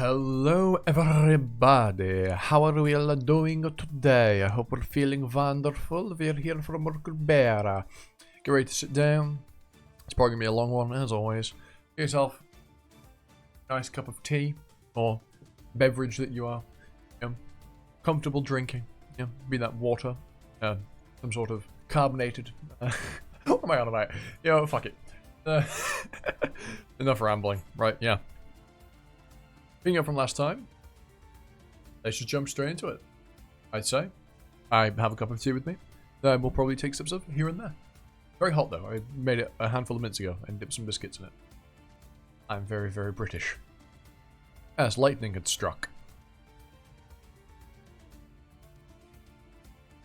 Hello everybody, how are we all doing today? I hope we're feeling wonderful. We're here from Kubera. Get ready to sit down. It's probably going to be a long one as always. Get yourself a nice cup of tea or beverage that you are comfortable drinking. Be that water, some sort of carbonated. What am I on about? Fuck it. Enough rambling, right? Yeah. Picking up from last time, let's just jump straight into it. I'd say. I have a cup of tea with me. We'll probably take sips of here and there. Very hot though. I made it a handful of minutes ago and dipped some biscuits in it. I'm very, very British. As lightning had struck.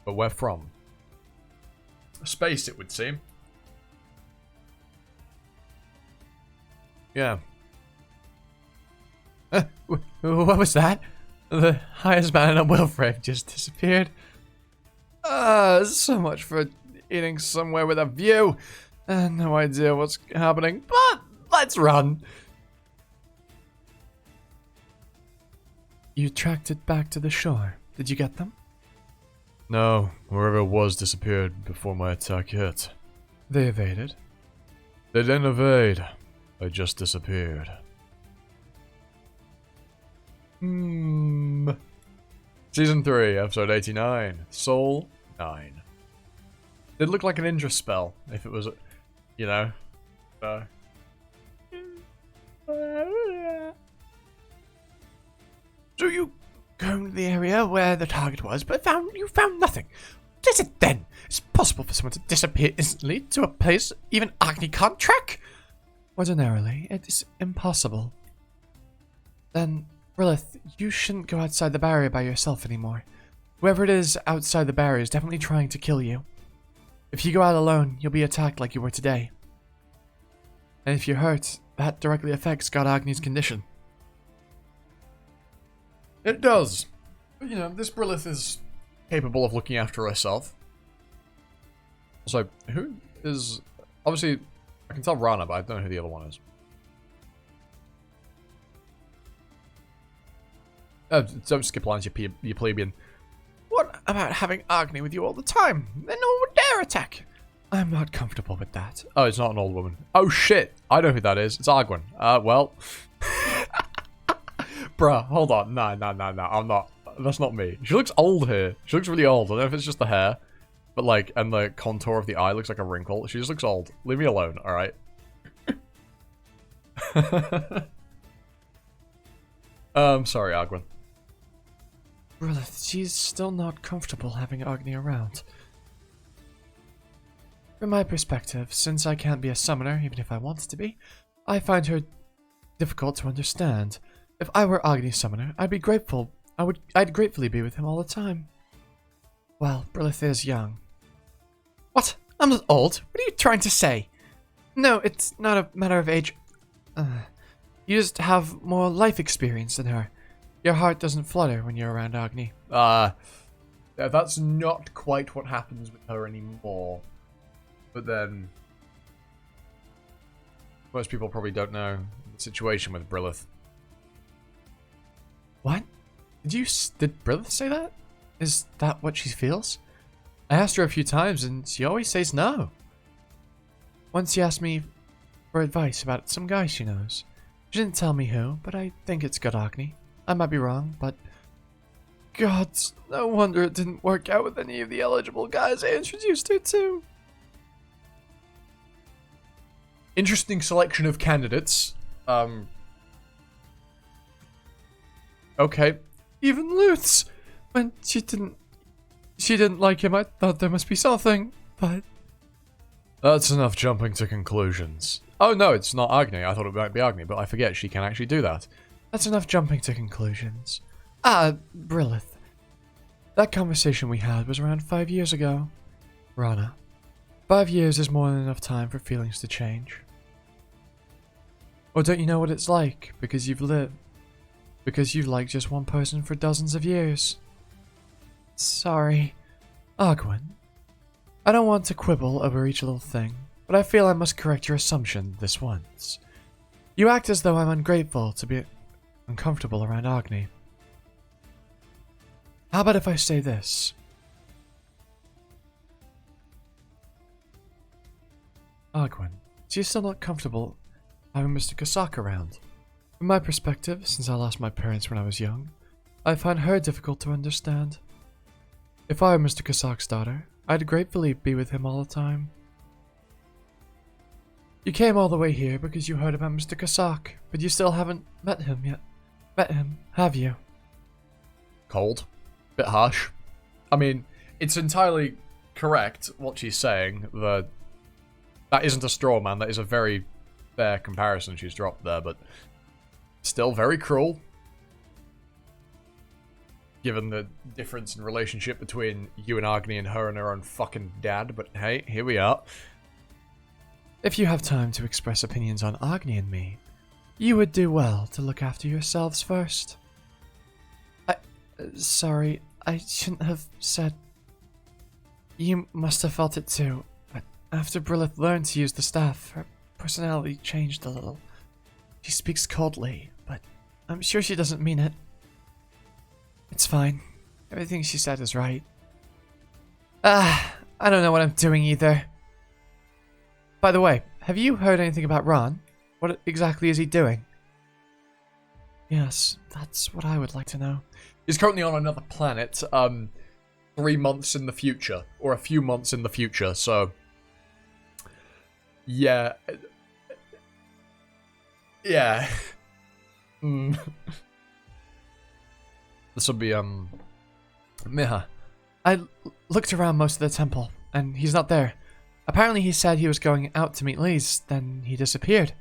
But where from? Space, it would seem. Yeah. What was that? The highest man in Wilfred just disappeared. So much for eating somewhere with a view. No idea what's happening, but let's run. You tracked it back to the shore. Did you get them? No, wherever it was disappeared before my attack hit. They evaded? They didn't evade. They just disappeared. Season 3, episode 89. Soul 9. It'd look like an ninja spell if it was, So you go to the area where the target was, but you found nothing. What is it then? It's possible for someone to disappear instantly to a place even Agni can't track? Ordinarily, it is impossible. Then, Lilith, you shouldn't go outside the barrier by yourself anymore. Whoever it is outside the barrier is definitely trying to kill you. If you go out alone, you'll be attacked like you were today. And if you're hurt, that directly affects God Agni's condition. It does. This Brilith is capable of looking after herself. Also, who is... Obviously, I can tell Rana, but I don't know who the other one is. Don't skip lines, you plebeian. What about having Agni with you all the time? Then no one would dare attack. I'm not comfortable with that. Oh, it's not an old woman. Oh shit, I know who that is. It's Agwin. Well. Bruh, hold on. No, I'm not. That's not me. She looks old here. She looks really old. I don't know if it's just the hair. But like, and the contour of the eye looks like a wrinkle. She just looks old. Leave me alone, alright? Sorry, Agwin. Lilith, she's still not comfortable having Agni around. From my perspective, since I can't be a summoner, even if I wanted to be, I find her difficult to understand. If I were Agni's summoner, I'd be grateful. I'd gratefully be with him all the time. Well, Brilith is young. What? I'm not old? What are you trying to say? No, it's not a matter of age. You just have more life experience than her. Your heart doesn't flutter when you're around Agni. Yeah, that's not quite what happens with her anymore. But then... most people probably don't know the situation with Brilith. What? Did Brilith say that? Is that what she feels? I asked her a few times and she always says no. Once she asked me for advice about some guy she knows. She didn't tell me who, but I think it's God Agni. I might be wrong, but... God, no wonder it didn't work out with any of the eligible guys I introduced her to. Interesting selection of candidates. Okay. Even Luth's. When she didn't like him, I thought there must be something, but... That's enough jumping to conclusions. Oh no, it's not Agni. I thought it might be Agni, but I forget she can actually do that. That's enough jumping to conclusions. Brilith. That conversation we had was around 5 years ago. Rana. 5 years is more than enough time for feelings to change. Or don't you know what it's like, because you've lived? Because you've liked just one person for dozens of years. Sorry. Agwin. I don't want to quibble over each little thing, but I feel I must correct your assumption this once. You act as though I'm ungrateful to be... uncomfortable around Agni. How about if I say this? Agwin, do you still not comfortable having Mr. Kasak around? From my perspective, since I lost my parents when I was young, I find her difficult to understand. If I were Mr. Kasak's daughter, I'd gratefully be with him all the time. You came all the way here because you heard about Mr. Kasak, but you still haven't met him yet. Met him, have you? Cold. Bit harsh. I mean, it's entirely correct what she's saying. That isn't a straw man. That is a very fair comparison she's dropped there, but still very cruel. Given the difference in relationship between you and Agni and her own fucking dad, but hey, here we are. If you have time to express opinions on Agni and me, you would do well to look after yourselves first. Sorry, I shouldn't have said... You must have felt it too, but after Brilith learned to use the staff, her personality changed a little. She speaks coldly, but I'm sure she doesn't mean it. It's fine. Everything she said is right. I don't know what I'm doing either. By the way, have you heard anything about Ron? What exactly is he doing? Yes, that's what I would like to know. He's currently on another planet, 3 months in the future, or a few months in the future, so... Yeah. Yeah. This will be, Miha. I looked around most of the temple, and he's not there. Apparently he said he was going out to meet Lise, then he disappeared.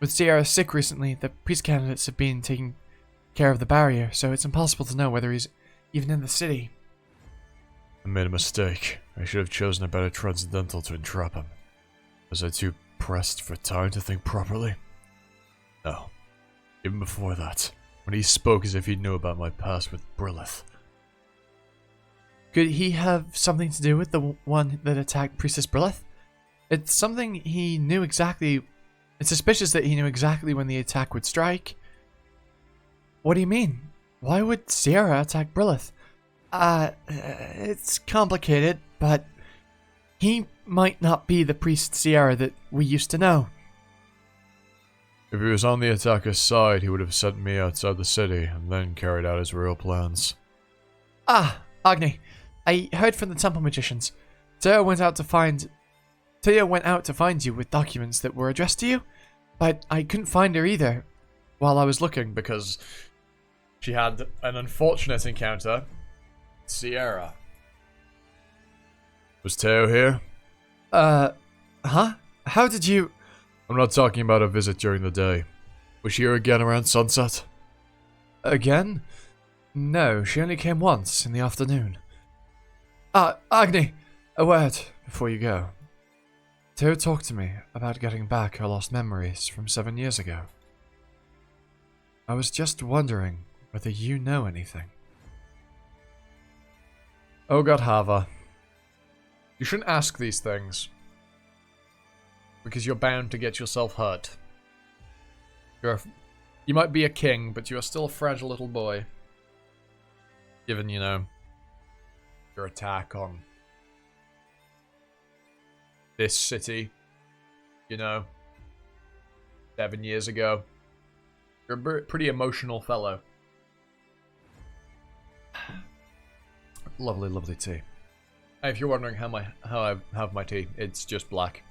With Sierra sick recently, the priest candidates have been taking care of the barrier, so it's impossible to know whether he's even in the city. I made a mistake. I should have chosen a better transcendental to entrap him. Was I too pressed for time to think properly? No. Even before that, when he spoke as if he knew about my past with Brilith. Could he have something to do with the one that attacked Priestess Brilith? It's something he knew exactly... It's suspicious that he knew exactly when the attack would strike. What do you mean? Why would Sierra attack Brilith? It's complicated, but he might not be the priest Sierra that we used to know. If he was on the attacker's side, he would have sent me outside the city and then carried out his real plans. Agni, I heard from the temple magicians. Teo went out to find you with documents that were addressed to you, but I couldn't find her either while I was looking because she had an unfortunate encounter. Sierra. Was Teo here? Huh? How did you... I'm not talking about a visit during the day. Was she here again around sunset? Again? No, she only came once in the afternoon. Agni, a word before you go. Teo talked to me about getting back her lost memories from 7 years ago. I was just wondering whether you know anything. Oh god, Hava. You shouldn't ask these things. Because you're bound to get yourself hurt. You might be a king, but you are still a fragile little boy. Given, you know, your attack on this city, you know, 7 years ago. You're a pretty emotional fellow. Lovely, lovely tea. If you're wondering how I have my tea, it's just black.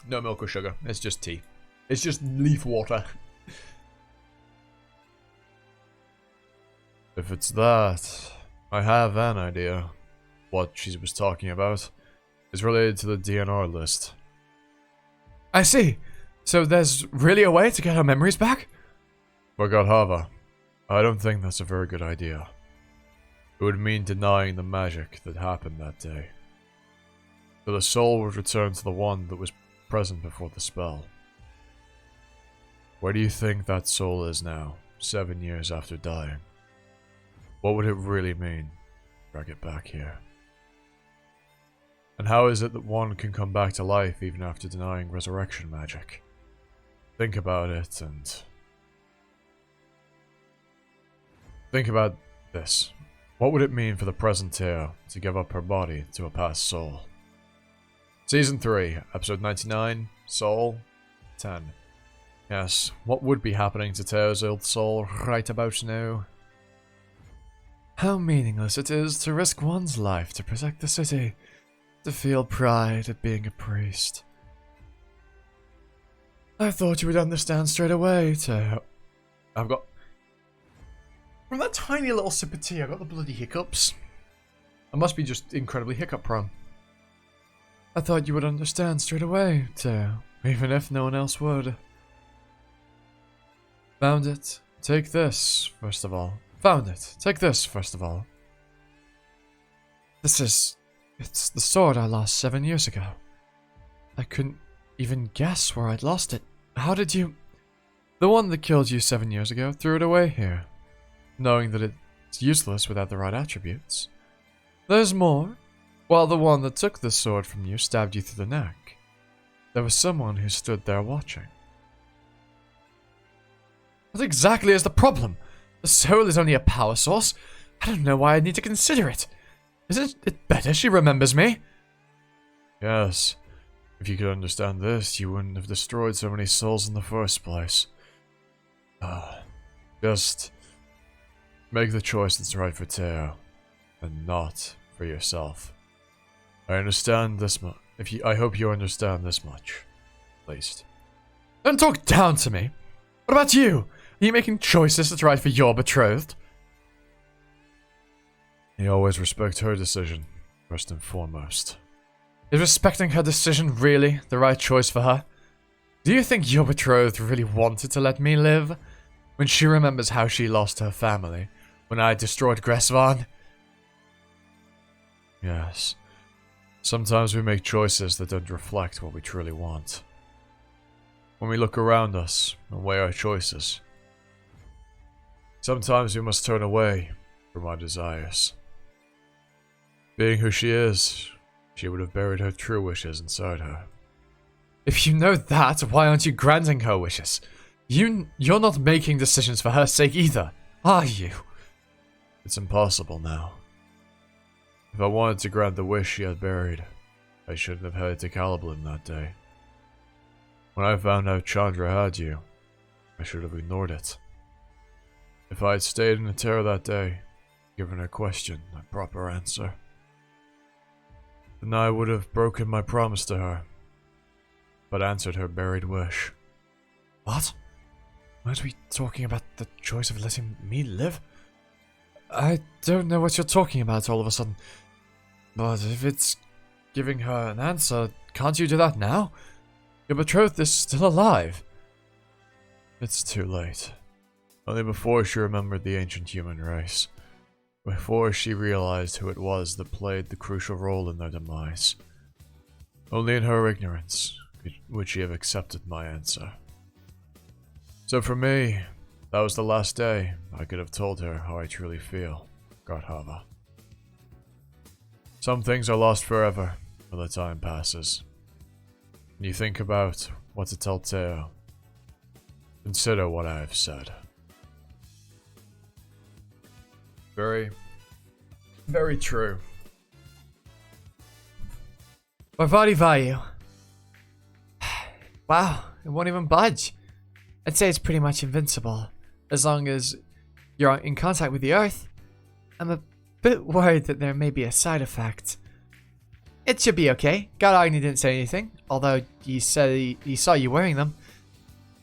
No milk or sugar. It's just tea. It's just leaf water. If it's that, I have an idea. What she was talking about is related to the DNR list. I see. So there's really a way to get our memories back? For Godhava, I don't think that's a very good idea. It would mean denying the magic that happened that day. So the soul would return to the one that was present before the spell. Where do you think that soul is now, 7 years after dying? What would it really mean to drag it back here? And how is it that one can come back to life even after denying resurrection magic? Think about it and Think about this. What would it mean for the present Teo to give up her body to a past soul? Season 3, episode 99, Soul 10. Yes, what would be happening to Teo's old soul right about now? How meaningless it is to risk one's life to protect the city, to feel pride at being a priest. I thought you would understand straight away, Teo. I've got... From that tiny little sip of tea, I got the bloody hiccups. I must be just incredibly hiccup prone. I thought you would understand straight away, Teo, even if no one else would. Found it. Take this, first of all. Found it. Take this, first of all. It's the sword I lost 7 years ago. I couldn't even guess where I'd lost it. How did you... The one that killed you 7 years ago threw it away here, knowing that it's useless without the right attributes. There's more. While the one that took the sword from you stabbed you through the neck, there was someone who stood there watching. What exactly is the problem? The soul is only a power source. I don't know why I need to consider it. Isn't it better she remembers me? Yes. If you could understand this, you wouldn't have destroyed so many souls in the first place. Just make the choice that's right for Teo, and not for yourself. I understand this much. I hope you understand this much, at least. Don't talk down to me. What about you? Are you making choices that's right for your betrothed? You always respect her decision, first and foremost. Is respecting her decision really the right choice for her? Do you think your betrothed really wanted to let me live? When she remembers how she lost her family, when I destroyed Gressvan? Yes. Sometimes we make choices that don't reflect what we truly want. When we look around us and weigh our choices, sometimes we must turn away from our desires. Being who she is, she would have buried her true wishes inside her. If you know that, why aren't you granting her wishes? You're not making decisions for her sake either, are you? It's impossible now. If I wanted to grant the wish she had buried, I shouldn't have headed to Caliblin that day. When I found out Chandra had you, I should have ignored it. If I had stayed in the terror that day, given her question a proper answer, then I would have broken my promise to her, but answered her buried wish. What? Aren't we talking about the choice of letting me live? I don't know what you're talking about all of a sudden. But if it's giving her an answer, can't you do that now? Your betrothed is still alive. It's too late. Only before she remembered the ancient human race. Before she realized who it was that played the crucial role in their demise. Only in her ignorance would she have accepted my answer. So for me, that was the last day I could have told her how I truly feel, Godhava. Some things are lost forever when the time passes. When you think about what to tell Teo, consider what I have said. Very, very true. Varvadi Vayu. Wow, it won't even budge. I'd say it's pretty much invincible, as long as you're in contact with the earth. I'm a bit worried that there may be a side effect. It should be okay. God Agni didn't say anything, although he said he saw you wearing them.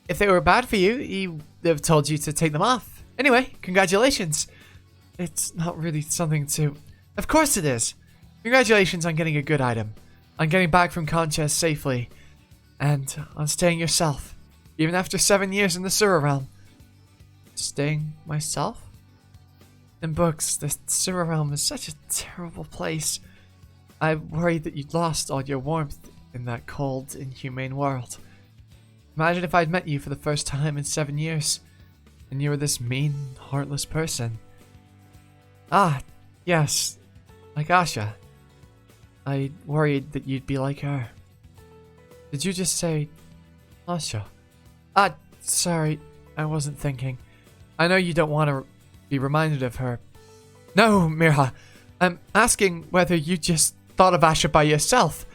If they were bad for you, he would have told you to take them off. Anyway, congratulations. It's not really something to... Of course it is. Congratulations on getting a good item, on getting back from Concha safely, and on staying yourself, even after 7 years in the Sura realm. Staying myself? In books, the Sura realm is such a terrible place. I worried that you'd lost all your warmth in that cold, inhumane world. Imagine if I'd met you for the first time in 7 years, and you were this mean, heartless person. Ah, yes, like Asha. I worried that you'd be like her. Did you just say Asha? Ah, sorry, I wasn't thinking. I know you don't want to be reminded of her. No, Mirha. I'm asking whether you just thought of Asha by yourself.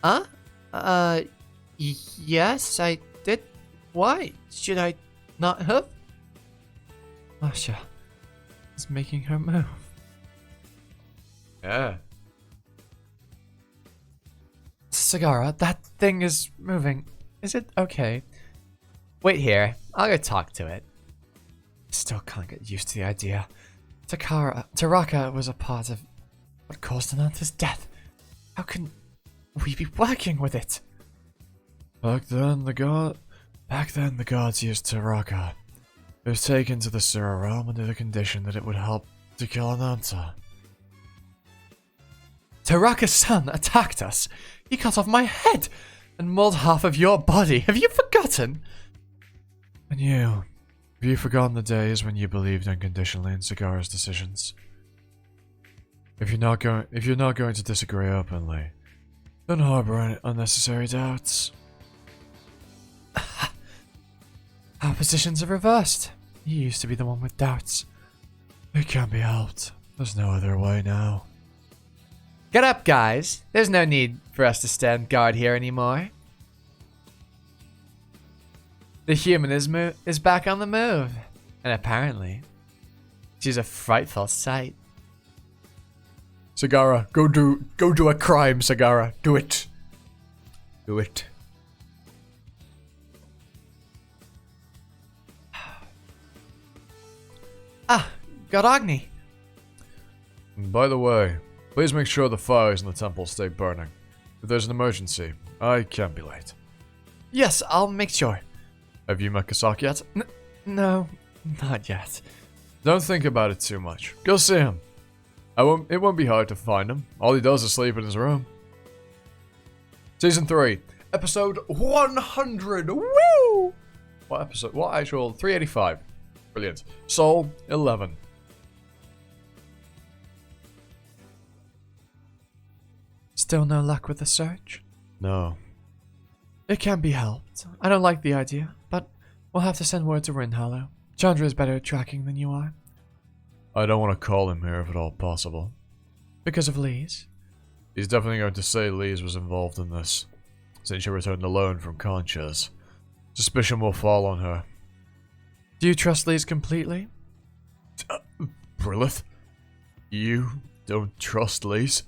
Huh? Yes, I did. Why? Should I not have? Asha is making her move. Yeah. Sagara, that thing is moving. Is it okay? Wait here. I'll go talk to it. Still can't get used to the idea. Taraka was a part of what caused Ananta's death. How can we be working with it? Back then, the gods used Taraka. It was taken to the Sura realm under the condition that it would help to kill Ananta. Taraka's son attacked us. He cut off my head and mauled half of your body. Have you forgotten? And you? Have you forgotten the days when you believed unconditionally in Sagara's decisions? If you're not going to disagree openly, don't harbor any unnecessary doubts. Our positions are reversed. You used to be the one with doubts. It can't be helped. There's no other way now. Get up, guys. There's no need for us to stand guard here anymore. The human is back on the move. And apparently, she's a frightful sight. Sagara, go do a crime, Sagara. Do it. Do it. God Agni. By the way, please make sure the fires in the temple stay burning. If there's an emergency, I can't be late. Yes, I'll make sure. Have you met Kasaki yet? No, not yet. Don't think about it too much. Go see him. It won't be hard to find him. All he does is sleep in his room. Season 3, episode 100. Woo! What episode? What actual? 385. Brilliant. Soul 11. Still no luck with the search? No. It can't be helped. I don't like the idea, but we'll have to send word to Rinhollow. Chandra is better at tracking than you are. I don't want to call him here if at all possible. Because of Lee's? He's definitely going to say Lee's was involved in this, since she returned alone from Concha's. Suspicion will fall on her. Do you trust Lee's completely? Brilith? You don't trust Lee's?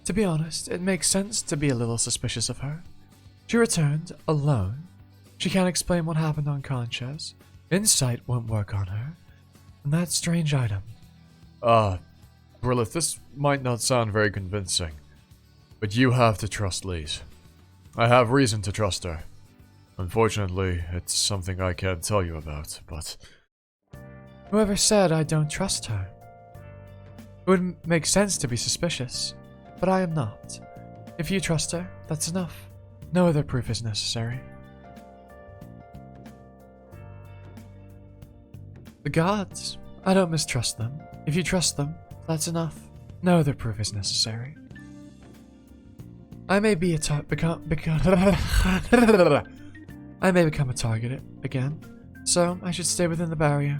To be honest, it makes sense to be a little suspicious of her. She returned alone. She can't explain what happened on Concha's. Insight won't work on her. And that strange item. Brilith, this might not sound very convincing, but you have to trust Lee's. I have reason to trust her. Unfortunately, it's something I can't tell you about, but... Whoever said I don't trust her? It would make sense to be suspicious, but I am not. If you trust her, that's enough. No other proof is necessary. The gods. I don't mistrust them. If you trust them, that's enough. No other proof is necessary. I may be a I may become a target again, so I should stay within the barrier.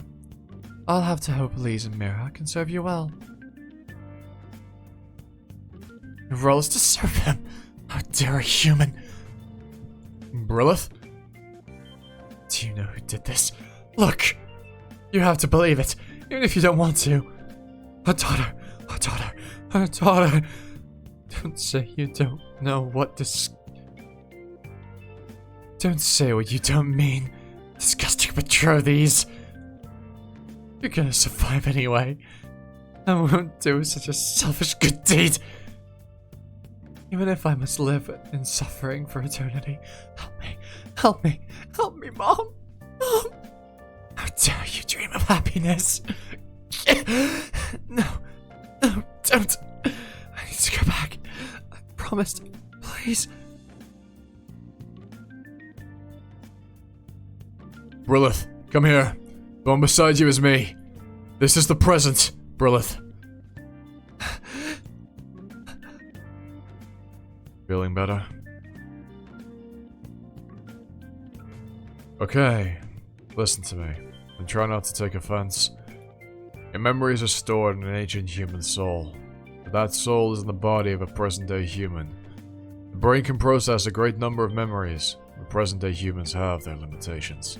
I'll have to hope Lee's and Mira can serve you well. Your role is to serve him. How dare a human? Brilith? Do you know who did this? Look! You have to believe it, even if you don't want to. Her daughter, her daughter, her daughter. Don't say you don't know what this... Don't say what you don't mean. Disgusting betrothies. You're gonna survive anyway. I won't do such a selfish good deed. Even if I must live in suffering for eternity. Help me. Help me. Help me, Mom. Mom. How dare you dream of happiness? No. No, don't. I need to go back. I promised. Please. Brilith, come here. The one beside you is me. This is the present, Brilith. Feeling better? Okay, listen to me. and try not to take offense. Your memories are stored in an ancient human soul, but that soul is in the body of a present-day human. The brain can process a great number of memories, but present-day humans have their limitations.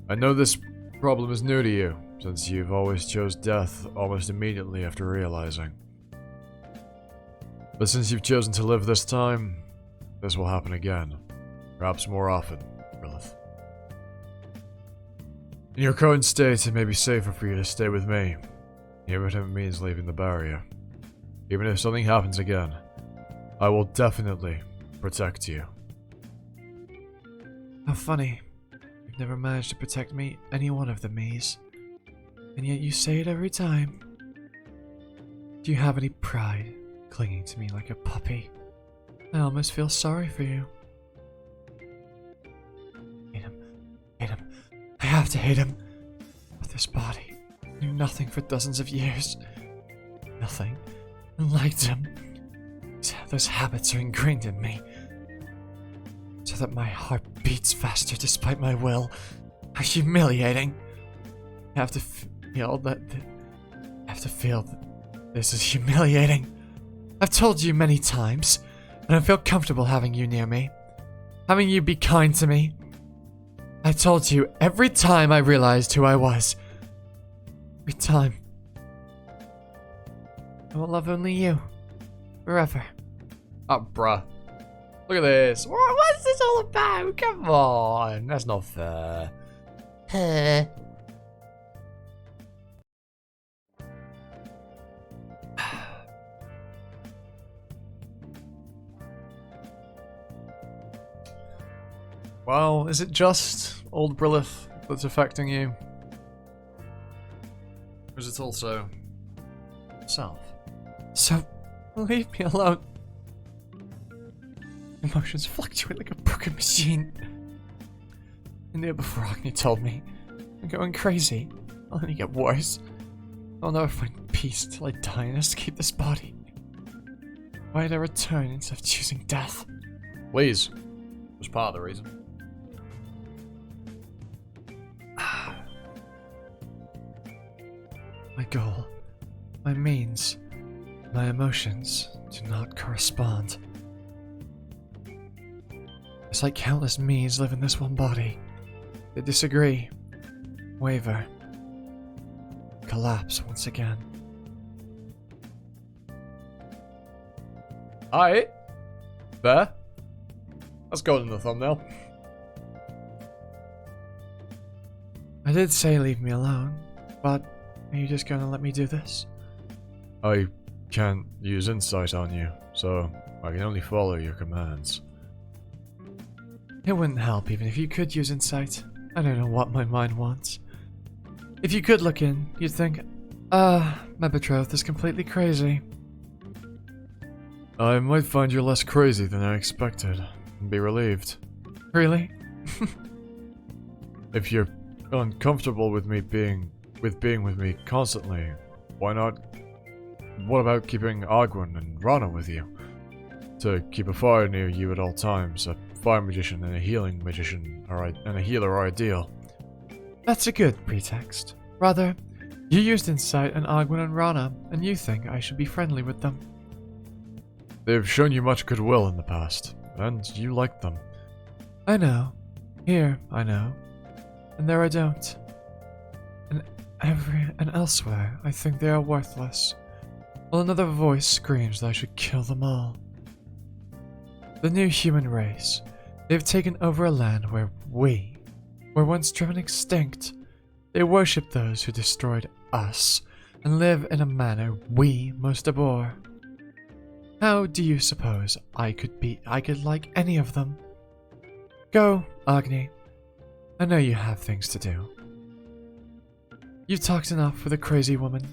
I know this problem is new to you, since you've always chose death almost immediately after realizing. But since you've chosen to live this time, this will happen again. Perhaps more often, Lilith. In your current state, it may be safer for you to stay with me, even if it means leaving the barrier. Even if something happens again, I will definitely protect you. How funny. You've never managed to protect me, any one of the me's. And yet you say it every time. Do you have any pride, clinging to me like a puppy? I almost feel sorry for you. Hate him. Hate him. I have to hate him. But this body knew nothing for dozens of years. Nothing. And liked him. Those habits are ingrained in me. So that my heart beats faster despite my will. How humiliating. I have to feel that... I have to feel that this is humiliating. I've told you many times, and I feel comfortable having you near me. Having you be kind to me. I told you every time I realized who I was. Every time. I will love only you. Forever. Oh, bruh. Look at this. What's this all about? Come on. That's not fair. Well, is it just old Brilith that's affecting you? Or is it also self? So, leave me alone. Emotions fluctuate like a broken machine. I knew before Agni told me. I'm going crazy. I'll only get worse. I'll never find peace till I die and escape this body. Why did I return instead of choosing death? Please. Was part of the reason. My goal, my means, my emotions do not correspond. It's like countless me's live in this one body. They disagree, waver, collapse once again. Alright. There. That's going in the thumbnail. I did say leave me alone, but are you just gonna let me do this? I can't use insight on you, so I can only follow your commands. It wouldn't help even if you could use insight. I don't know what my mind wants. If you could look in, you'd think, my betrothed is completely crazy. I might find you less crazy than I expected, and be relieved. Really? If you're uncomfortable with being with me constantly, why not? What about keeping Agwin and Rana with you? To keep a fire near you at all times, a fire magician and a healing magician, and a healer are ideal. That's a good pretext. Rather, you used insight on Agwin and Rana, and you think I should be friendly with them. They've shown you much goodwill in the past, and you like them. I know. Here, I know. And there I don't. And elsewhere, I think they are worthless. While another voice screams that I should kill them all. The new human race. They've taken over a land where we were once driven extinct. They worship those who destroyed us, and live in a manner we most abhor. How do you suppose I could like any of them? Go, Agni. I know you have things to do. You've talked enough with a crazy woman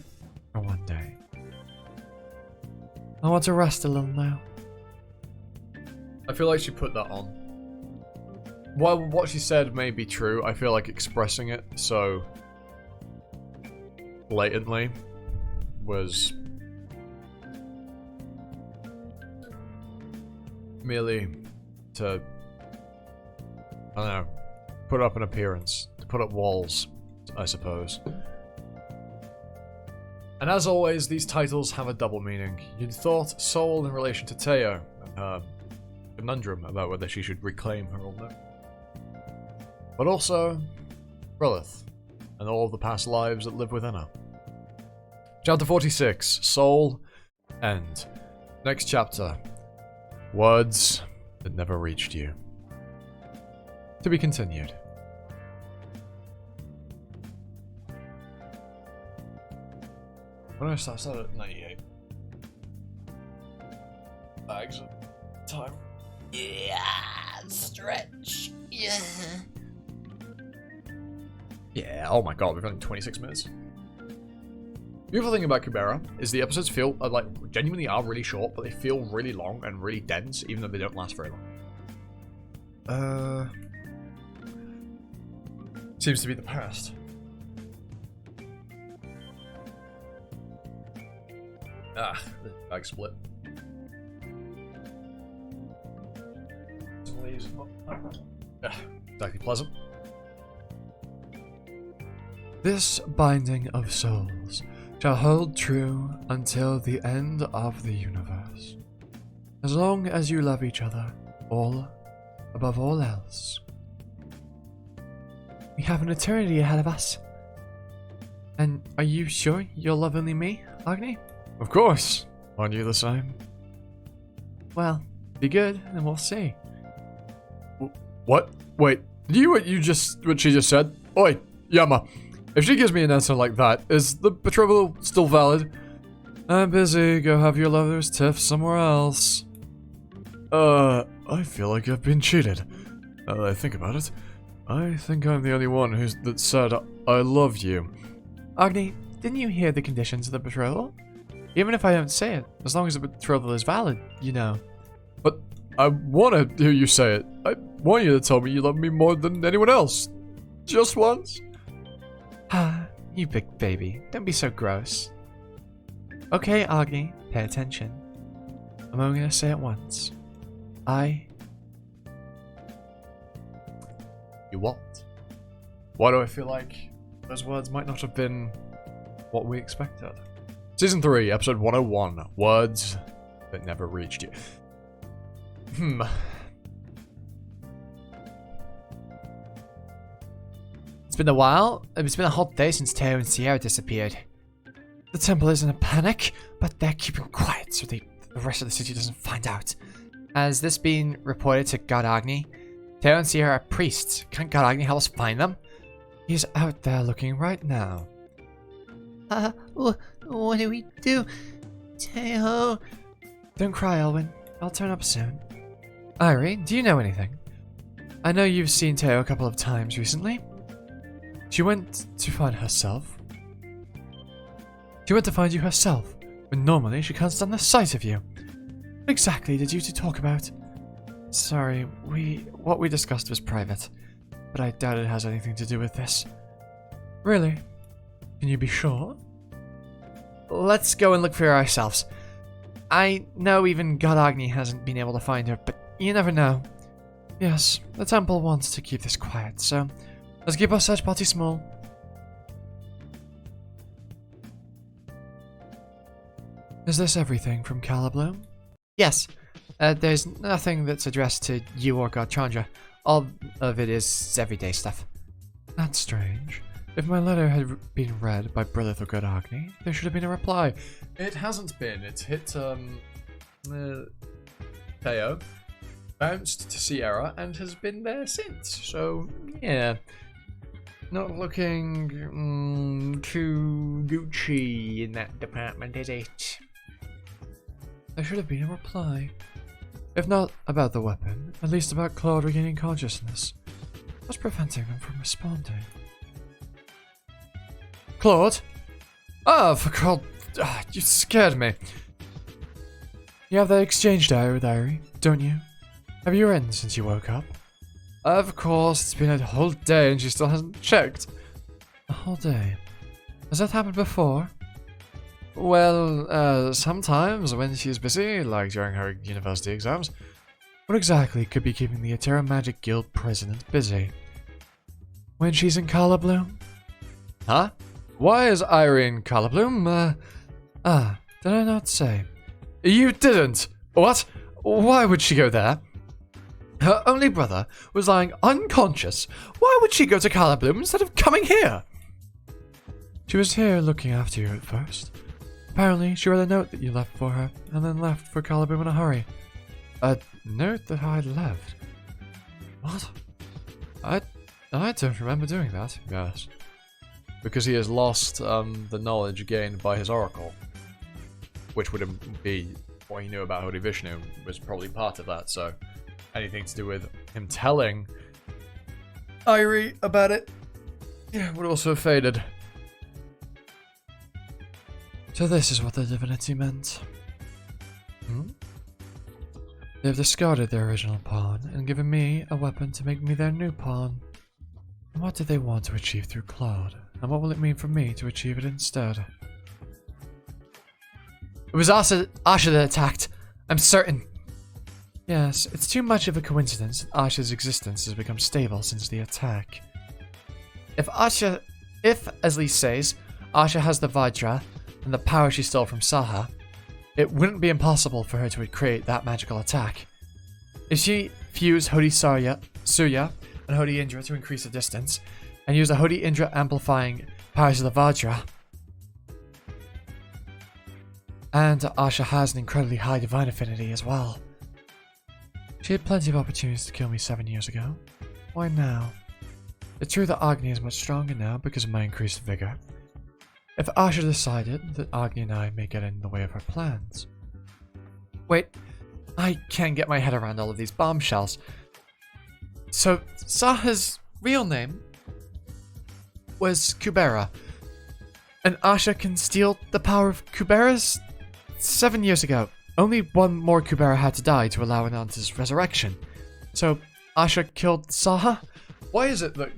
for one day. I want to rest a little now. I feel like she put that on. While what she said may be true, I feel like expressing it so blatantly was merely to, I don't know, put up an appearance, to put up walls, I suppose. And as always, these titles have a double meaning. You'd thought Soul in relation to Teo, and her conundrum about whether she should reclaim her old name. But also, Lilith, and all of the past lives that live within her. Chapter 46, Soul, End. Next chapter, Words That Never Reached You. To be continued. When I started at 98. Bags of time. Yeah, stretch. Yeah. Yeah, oh my god, we've only 26 minutes. Beautiful thing about Kubera is the episodes feel like genuinely are really short, but they feel really long and really dense, even though they don't last very long. Seems to be the past. Ah, the bag split. Some leaves. Exactly pleasant. This binding of souls shall hold true until the end of the universe. As long as you love each other, all above all else. We have an eternity ahead of us. And are you sure you'll love only me, Agni? Of course. Aren't you the same? Well, be good, and we'll see. What? Wait, what she just said? Oi, Yama. If she gives me an answer like that, is the betrothal still valid? I'm busy, go have your lover's tiff somewhere else. I feel like I've been cheated. Now that I think about it, I think I'm the only one that said, I love you. Agni, didn't you hear the conditions of the betrothal? Even if I don't say it, as long as the betrothal is valid, you know. But I want to hear you say it. I want you to tell me you love me more than anyone else. Just once. Ah, you big baby. Don't be so gross. Okay, Agni, pay attention. I'm only gonna say it once. You what? Why do I feel like those words might not have been what we expected? Season 3, episode 101. Words that never reached you. It's been a while. It's been a hot day since Teo and Sierra disappeared. The temple is in a panic, but they're keeping quiet so the rest of the city doesn't find out. Has this been reported to God Agni? Teo and Sierra are priests. Can't God Agni help us find them? He's out there looking right now. What do we do? Teo? Don't cry, Elwyn. I'll turn up soon. Irie, do you know anything? I know you've seen Teo a couple of times recently. She went to find herself. She went to find you herself, when normally she can't stand the sight of you. What exactly did you two talk about? Sorry, what we discussed was private, but I doubt it has anything to do with this. Really? Can you be sure? Let's go and look for her ourselves. I know even God Agni hasn't been able to find her, but you never know. Yes, the temple wants to keep this quiet, so let's keep our search party small. Is this everything from Calibloom? Yes. There's nothing that's addressed to you or God Chandra. All of it is everyday stuff. That's strange. If my letter had been read by Lilith or God Agni, there should have been a reply. It hasn't been. It's hit, Teo, bounced to Sierra, and has been there since. So, yeah. Not looking too Gucci in that department, is it? There should have been a reply. If not about the weapon, at least about Claude regaining consciousness. What's preventing them from responding? Claude? Oh, for God. You scared me. You have that exchange diary with Irie, don't you? Have you written since you woke up? Of course, it's been a whole day and she still hasn't checked. A whole day? Has that happened before? Well, sometimes when she's busy, like during her university exams. What exactly could be keeping the Etera Magic Guild president busy? When she's in Calibloom? Huh? Why is Irene Callabloom, did I not say? You didn't! What? Why would she go there? Her only brother was lying unconscious. Why would she go to Callabloom instead of coming here? She was here looking after you at first. Apparently, she read a note that you left for her, and then left for Callabloom in a hurry. A note that I'd left? What? I don't remember doing that. Yes. Because he has lost the knowledge gained by his oracle. Which would be what he knew about Holy Vishnu was probably part of that, so anything to do with him telling Irie about it, yeah, would also have faded. So this is what the divinity meant. Hmm? They've discarded their original pawn and given me a weapon to make me their new pawn. And what did they want to achieve through Claude? And what will it mean for me to achieve it instead? It was Asha that attacked. I'm certain. Yes, it's too much of a coincidence that Asha's existence has become stable since the attack. If, as Lee says, Asha has the Vajra and the power she stole from Saha, it wouldn't be impossible for her to create that magical attack. If she fused Hodi Surya and Hodi Indra to increase the distance, and used the Hodi Indra amplifying powers of the Vajra, and Asha has an incredibly high divine affinity as well. She had plenty of opportunities to kill me 7 years ago. Why now? It's true that Agni is much stronger now because of my increased vigor. If Asha decided that Agni and I may get in the way of her plans. Wait, I can't get my head around all of these bombshells. So, Saha's real name was Kubera, and Asha can steal the power of Kubera's? 7 years ago, only one more Kubera had to die to allow Ananta's resurrection. So, Asha killed Saha? Why is it that...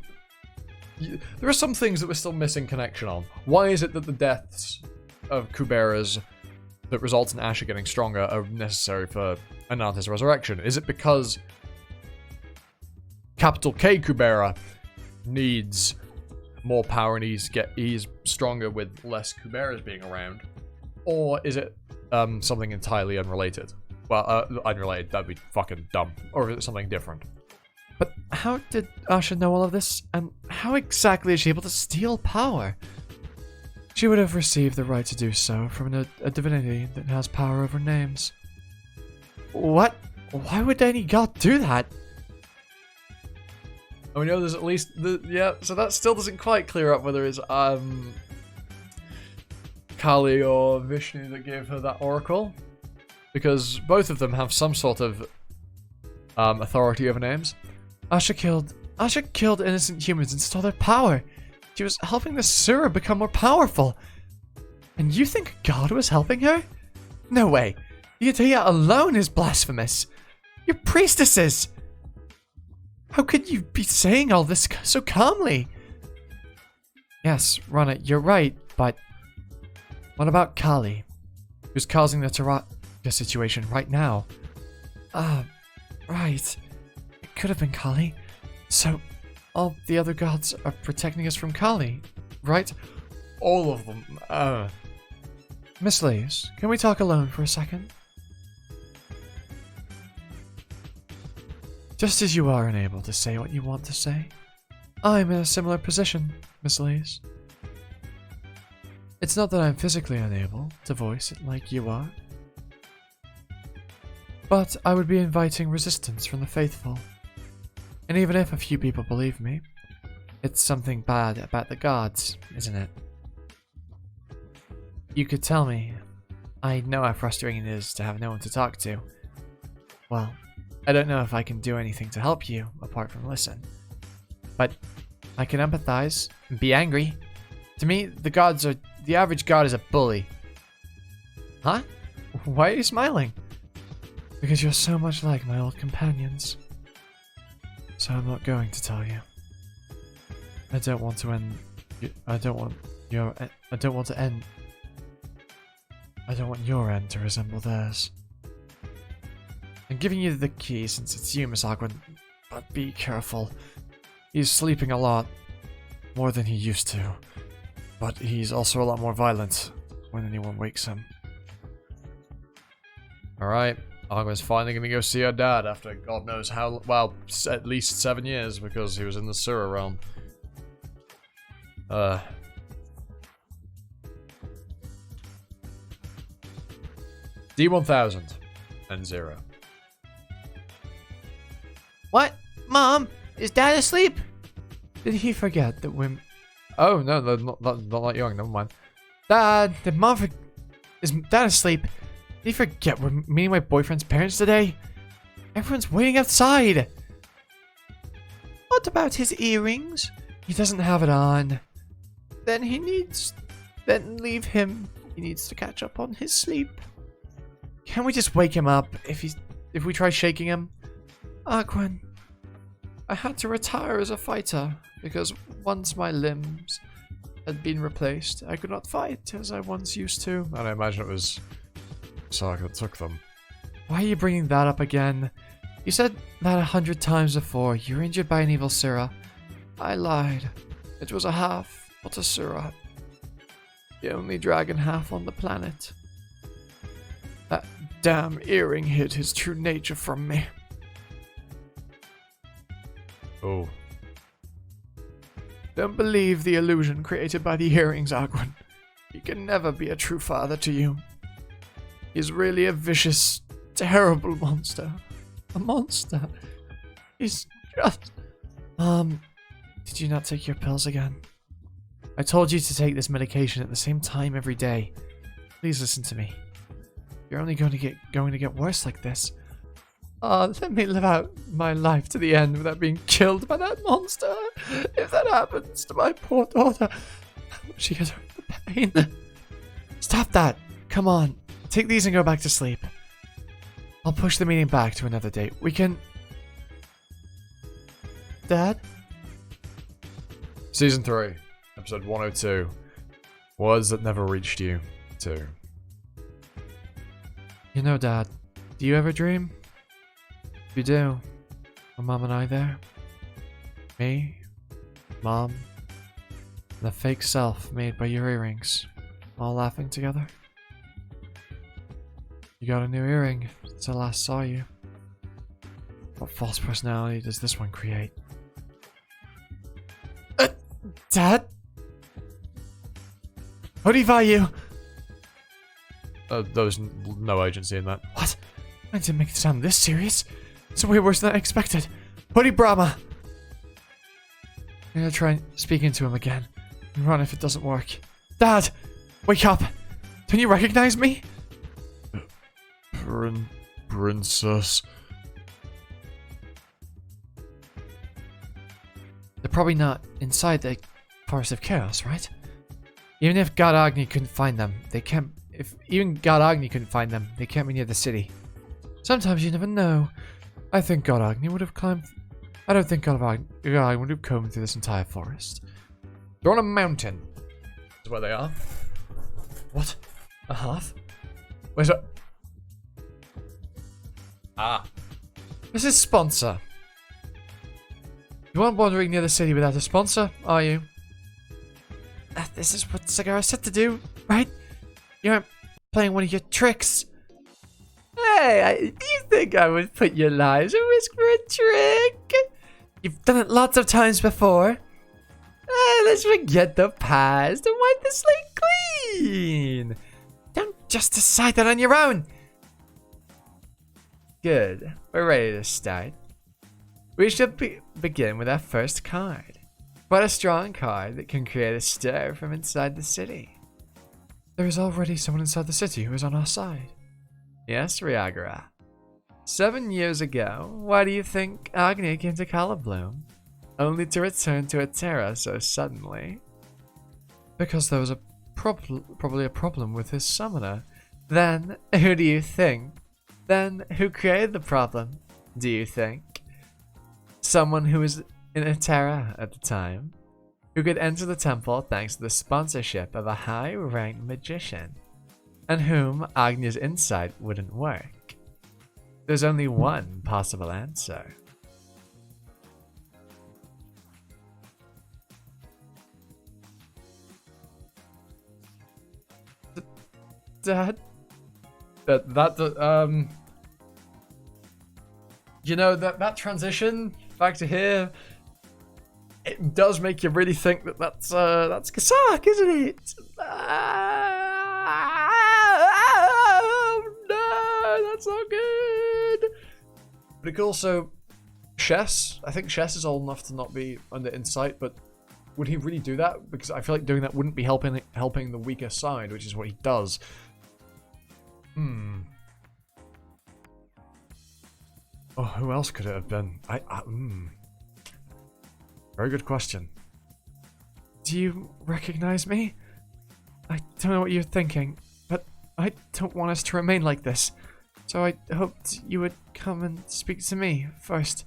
There are some things that we're still missing connection on. Why is it that the deaths of Kuberas that result in Asha getting stronger are necessary for Ananta's resurrection? Is it because capital K Kubera needs more power and he's stronger with less Kuberas being around? Or is it something entirely unrelated? Well, unrelated, that'd be fucking dumb. Or is it something different? But how did Asha know all of this? And how exactly is she able to steal power? She would have received the right to do so from a divinity that has power over names. What? Why would any god do that? Oh, we know there's at least... yeah, so that still doesn't quite clear up whether it's Kali or Vishnu that gave her that oracle. Because both of them have some sort of authority over names. Asha killed innocent humans and stole their power. She was helping the Sura become more powerful. And you think God was helping her? No way. The idea alone is blasphemous. You're priestesses. How could you be saying all this so calmly? Yes, Rana, you're right, but what about Kali, who's causing the Taraka situation right now? Right. It could have been Kali. So, all the other gods are protecting us from Kali, right? All of them. Miss Lees, can we talk alone for a second? Just as you are unable to say what you want to say, I'm in a similar position, Miss Lees. It's not that I'm physically unable to voice it like you are, but I would be inviting resistance from the faithful. And even if a few people believe me, it's something bad about the gods, isn't it? You could tell me. I know how frustrating it is to have no one to talk to. Well, I don't know if I can do anything to help you, apart from listen. But I can empathize and be angry. To me, the average god is a bully. Huh? Why are you smiling? Because you're so much like my old companions. So I'm not going to tell you. I don't want to end... I don't want your end to resemble theirs. I'm giving you the key since it's you, Miss Agwin, but be careful. He's sleeping a lot. More than he used to. But he's also a lot more violent when anyone wakes him. Alright, Agma's finally gonna go see her dad after God knows how, well, at least 7 years because he was in the sewer realm. D1000 and 0. What? Mom? Is Dad asleep? Did he forget that we're... Oh, no, they're not that young, never mind. Dad, is Dad asleep? Did he forget we're meeting my boyfriend's parents today? Everyone's waiting outside. What about his earrings? He doesn't have it on. Then leave him. He needs to catch up on his sleep. Can't we just wake him up if we try shaking him? Gwen, I had to retire as a fighter because once my limbs had been replaced, I could not fight as I once used to. And I imagine it was Saga that took them. Why are you bringing that up again? You said that 100 times before. You were injured by an evil Sura. I lied. It was a half, not a Sura. The only dragon half on the planet. That damn earring hid his true nature from me. Oh. Don't believe the illusion created by the earrings, Agwen. He can never be a true father to you. He's really a vicious, terrible monster. A monster. He's just... did you not take your pills again? I told you to take this medication at the same time every day. Please listen to me. You're only going to get worse like this. Let me live out my life to the end without being killed by that monster. If that happens to my poor daughter, how will she get over the pain? Stop that. Come on. Take these and go back to sleep. I'll push the meeting back to another date. We can... Dad? Season 3, episode 102. Words that never reached you. 2. You know, Dad, do you ever dream? If you do, are Mom and I there? Me, Mom, and the fake self made by your earrings, all laughing together? You got a new earring since I last saw you. What false personality does this one create? Dad? How do you value? There was no agency in that. What? I didn't make it sound this serious. It's way worse than I expected. Hoodie Brahma! I'm gonna try speaking to him again. And run if it doesn't work. Dad! Wake up! Don't you recognize me? Princess. They're probably not inside the Forest of Chaos, right? Even if God Agni couldn't find them, they can't... If even God Agni couldn't find them, they can't be near the city. Sometimes you never know. I think God Agni would have climbed... I don't think God Agni would have combed through this entire forest. They're on a mountain. That's where they are. What? A half? Where's it? Ah. This is sponsor. You aren't wandering near the city without a sponsor, are you? This is what Sagara said to do, right? You aren't playing one of your tricks. Hey, do you think I would put your lives at risk for a trick? You've done it lots of times before. Let's forget the past and wipe the slate clean. Don't just decide that on your own. Good. We're ready to start. We should begin with our first card. Quite a strong card that can create a stir from inside the city. There is already someone inside the city who is on our side. Yes, Ryagara. 7 years ago, why do you think Agni came to Calabloom? Only to return to Atera so suddenly? Because there was probably a problem with his summoner. Then, who do you think? Then, who created the problem, do you think? Someone who was in Atera at the time, who could enter the temple thanks to the sponsorship of a high-ranked magician, and whom Agni's insight wouldn't work. There's only one possible answer. Dad? You know, that transition back to here, it does make you really think that's Kasak, isn't it? Oh, no, that's not good. But it could also... Chess? I think Chess is old enough to not be under insight, but would he really do that? Because I feel like doing that wouldn't be helping the weaker side, which is what he does. Oh, who else could it have been? Very good question. Do you recognize me? I don't know what you're thinking, but I don't want us to remain like this. So I hoped you would come and speak to me first.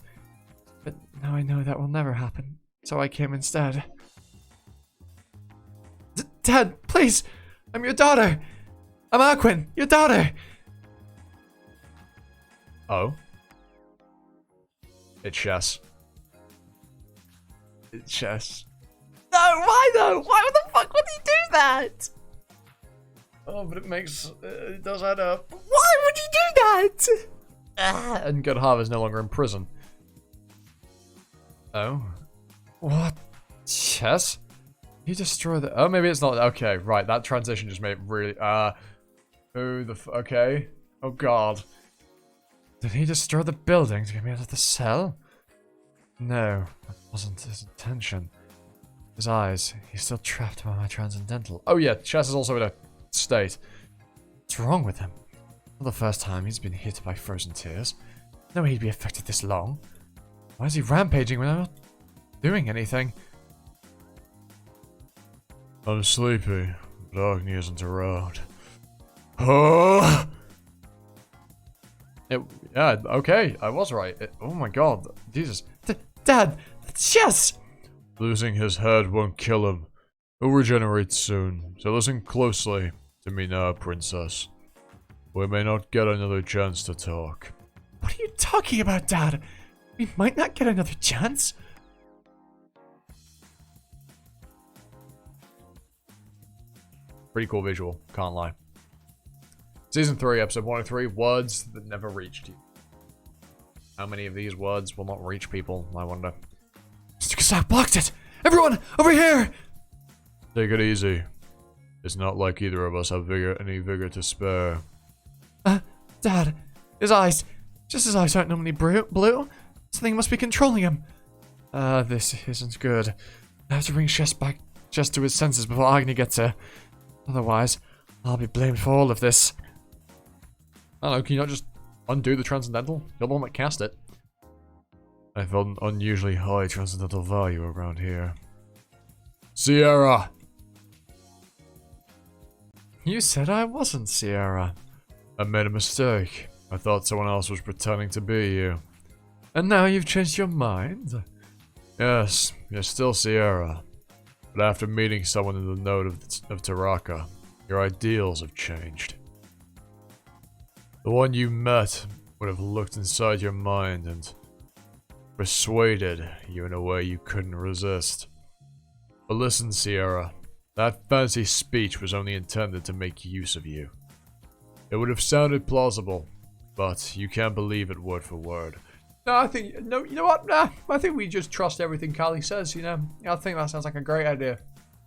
But now I know that will never happen, so I came instead. Dad, please! I'm your daughter! I'm Aquin, your daughter! Oh? It's Chess. It's Chess. No, why though? Why the fuck would he do that? Oh, but it makes... it does add up. Why would he do that? And Godhav is no longer in prison. Oh? What? Chess? You destroy the... Oh, maybe it's not... Okay, right. That transition just made it really... Who the okay. Oh, God. Did he destroy the building to get me out of the cell? No, that wasn't his intention. His eyes, he's still trapped by my transcendental. Oh, yeah. Chess is also in a state. What's wrong with him? Not the first time he's been hit by frozen tears. No way he'd be affected this long. Why is he rampaging when I'm not doing anything? I'm sleepy, but Agni isn't around. Oh! Yeah, okay, I was right. Oh my god, Jesus. Dad, Chess! Losing his head won't kill him. He'll regenerate soon, so listen closely to me now, princess. We may not get another chance to talk. What are you talking about, Dad? We might not get another chance. Pretty cool visual, can't lie. Season 3, episode 103, words that never reached you. How many of these words will not reach people, I wonder? Mr. Kasak blocked it! Everyone, over here! Take it easy. It's not like either of us have any vigor to spare. Dad, his eyes. Just his eyes aren't normally blue. Something must be controlling him. This isn't good. I have to bring Chess back just to his senses before Agni gets here. Otherwise, I'll be blamed for all of this. I don't know, can you not just undo the transcendental? You're the one that cast it. I felt an unusually high transcendental value around here. Sierra! You said I wasn't Sierra. I made a mistake. I thought someone else was pretending to be you. And now you've changed your mind? Yes, you're still Sierra. But after meeting someone in the node of Taraka, your ideals have changed. The one you met would have looked inside your mind and persuaded you in a way you couldn't resist. But listen, Sierra, that fancy speech was only intended to make use of you. It would have sounded plausible, but you can't believe it word for word. No, you know what? Nah, I think we just trust everything Kali says, you know? I think that sounds like a great idea.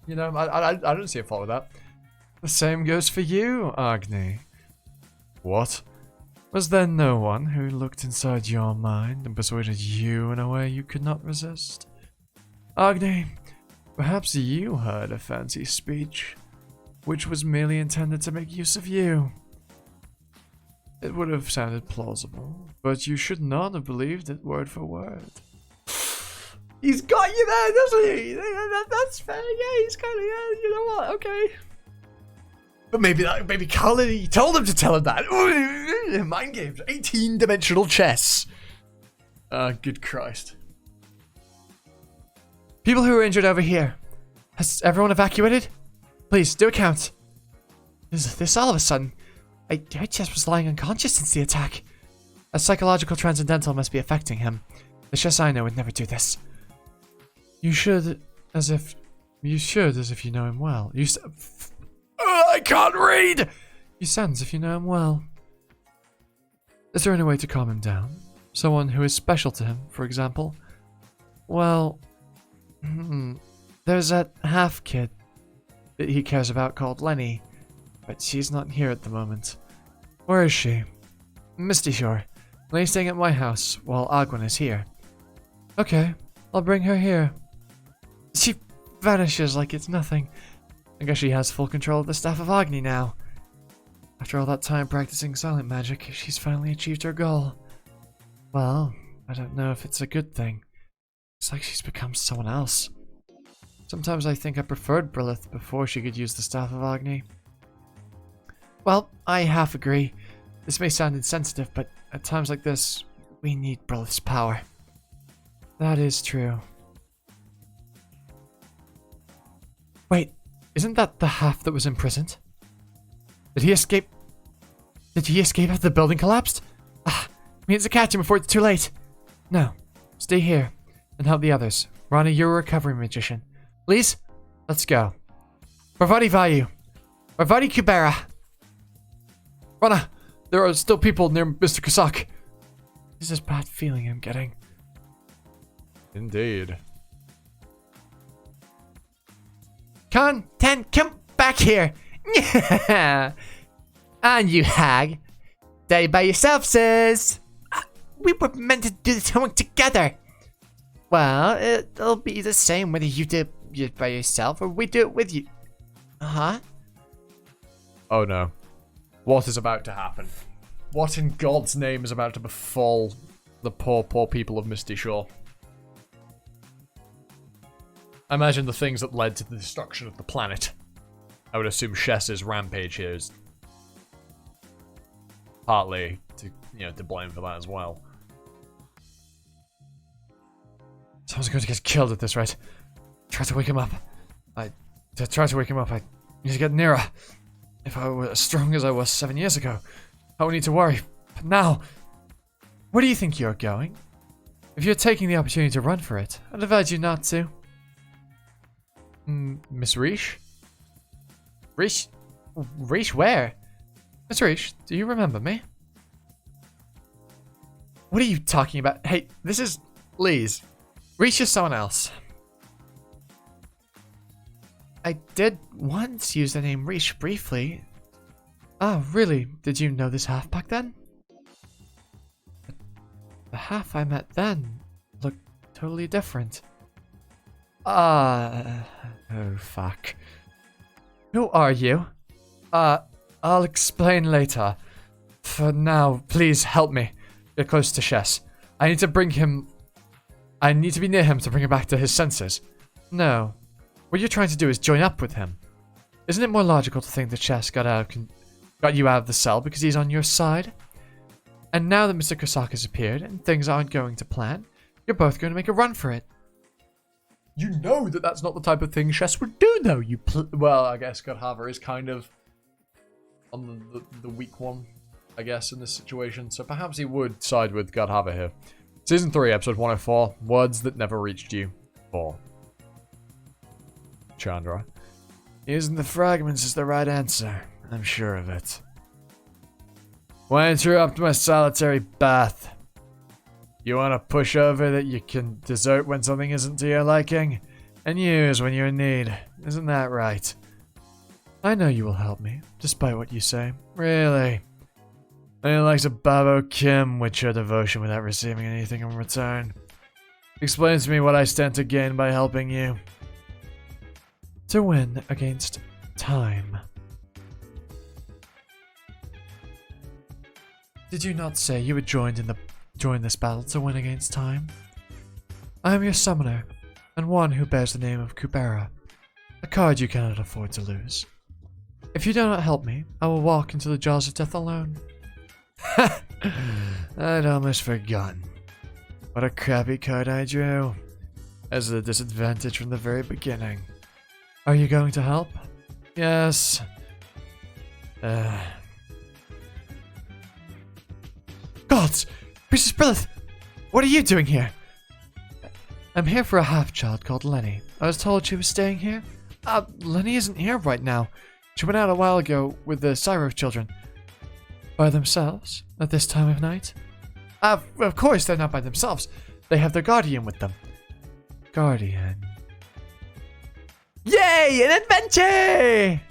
You know, I don't see a fault with that. The same goes for you, Agni. What? Was there no one who looked inside your mind and persuaded you in a way you could not resist? Agni, perhaps you heard a fancy speech, which was merely intended to make use of you. It would have sounded plausible, but you should not have believed it word for word. He's got you there, doesn't he? That's fair, yeah, he's kind of, yeah, you know what, okay. But maybe Kali told him to tell him that. Mind games, 18-dimensional chess. Good Christ. People who are injured over here. Has everyone evacuated? Please, do a count. This all of a sudden. I just was lying unconscious since the attack. A psychological transcendental must be affecting him. The Chess I know would never do this. You should, as if you know him well. I can't read! He sounds if you know him well. Is there any way to calm him down? Someone who is special to him, for example? Well, there's that half-kid that he cares about called Lenny, but she's not here at the moment. Where is she? Misty Shore. Lenny's staying at my house while Agwen is here. Okay, I'll bring her here. She vanishes like it's nothing. I guess she has full control of the Staff of Agni now. After all that time practicing silent magic, she's finally achieved her goal. Well, I don't know if it's a good thing. It's like she's become someone else. Sometimes I think I preferred Brilith before she could use the Staff of Agni. Well, I half agree. This may sound insensitive, but at times like this, we need Brilith's power. That is true. Wait, isn't that the half that was imprisoned? Did he escape? Did he escape after the building collapsed? Ah, we need to catch him before it's too late. No, stay here and help the others. Rana, you're a recovery magician. Please, let's go. Parvati Vayu. Parvati Kubera. Rana, there are still people near Mr. Kusak. This is a bad feeling I'm getting. Indeed. Con, come back here. And you hag. Stay by yourself, sis. We were meant to do this homework together. Well, it'll be the same whether you do it by yourself or we do it with you. Huh? Oh no. What is about to happen? What in God's name is about to befall the poor, poor people of Misty Shore? I imagine the things that led to the destruction of the planet. I would assume Shess's rampage here is partly to blame for that as well. Someone's going to get killed at this rate. Try to wake him up. I need to get nearer. If I were as strong as I was 7 years ago, I would need to worry. But now, where do you think you're going? If you're taking the opportunity to run for it, I'd advise you not to. Miss Rish? Rish? Rish where? Miss Rish, do you remember me? What are you talking about? Hey, this is Liz. Rish is someone else. I did once use the name Rish briefly. Oh, really? Did you know this half back then? The half I met then looked totally different. Oh fuck. Who are you? I'll explain later. For now, please help me. Get close to Shess. I need to be near him to bring him back to his senses. No. What you're trying to do is join up with him. Isn't it more logical to think that Shess got you out of the cell because he's on your side? And now that Mr. Kusak has appeared and things aren't going to plan, you're both going to make a run for it. You know that that's not the type of thing Shess would do, though. Well, I guess Godhaver is kind of on the weak one, I guess, in this situation. So perhaps he would side with Godhaver here. Season 3, episode 104, Words That Never Reached You. 4. Chandra. Using the fragments is the right answer. I'm sure of it. Why interrupt my solitary bath? You want to push over that you can desert when something isn't to your liking, and use when you're in need. Isn't that right? I know you will help me, despite what you say. Really? I like to Babo Kim with your devotion without receiving anything in return. Explain to me what I stand to gain by helping you. To win against time. Did you not say you would join this battle to win against time? I am your summoner, and one who bears the name of Kubera, a card you cannot afford to lose. If you do not help me, I will walk into the jaws of death alone. I'd almost forgotten. What a crappy card I drew. As a disadvantage from the very beginning. Are you going to help? Yes. Gods! Priestess Brilith! What are you doing here? I'm here for a half-child called Lenny. I was told she was staying here. Lenny isn't here right now. She went out a while ago with the Cyrus children. By themselves? At this time of night? Of course they're not by themselves. They have their guardian with them. Guardian. Yay! An adventure!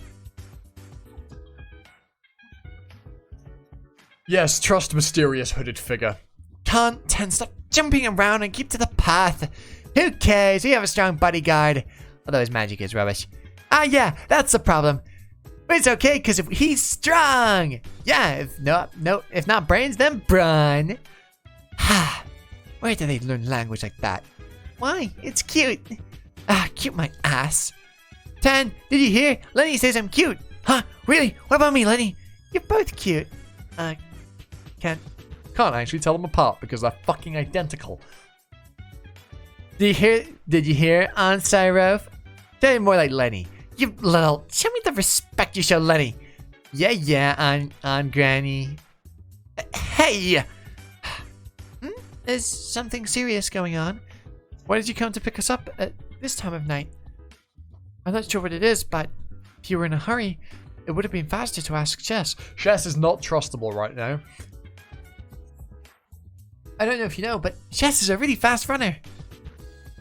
Yes, trust mysterious hooded figure. Can't stop jumping around and keep to the path. Who cares? We have a strong bodyguard. Although his magic is rubbish. Yeah, that's the problem. But it's okay, because if he's strong. Yeah, if not brains, then brawn. Where do they learn language like that? Why? It's cute. Cute my ass. 10, did you hear? Lenny says I'm cute. Huh? Really? What about me, Lenny? You're both cute. Can't actually tell them apart because they're fucking identical. Did you hear, Aunt Cyrus? Tell me more like Lenny. You little, show me the respect you show Lenny. Yeah, Aunt Granny. Hey! Is something serious going on? Why did you come to pick us up at this time of night? I'm not sure what it is, but if you were in a hurry, it would have been faster to ask Jess. Jess is not trustable right now. I don't know if you know, but Jess is a really fast runner.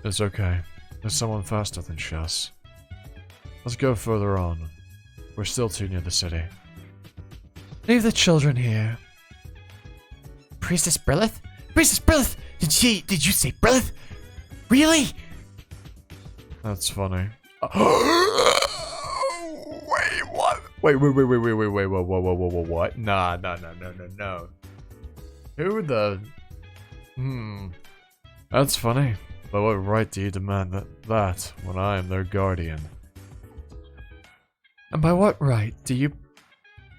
It's okay. There's someone faster than Jess. Let's go further on. We're still too near the city. Leave the children here. Priestess Brilith? Priestess Brilith! Did you say Brilith? Really? That's funny. Wait, what? Wait, whoa, what? Nah, no. Who the... That's funny. By what right do you demand that when I am their guardian? And by what right do you...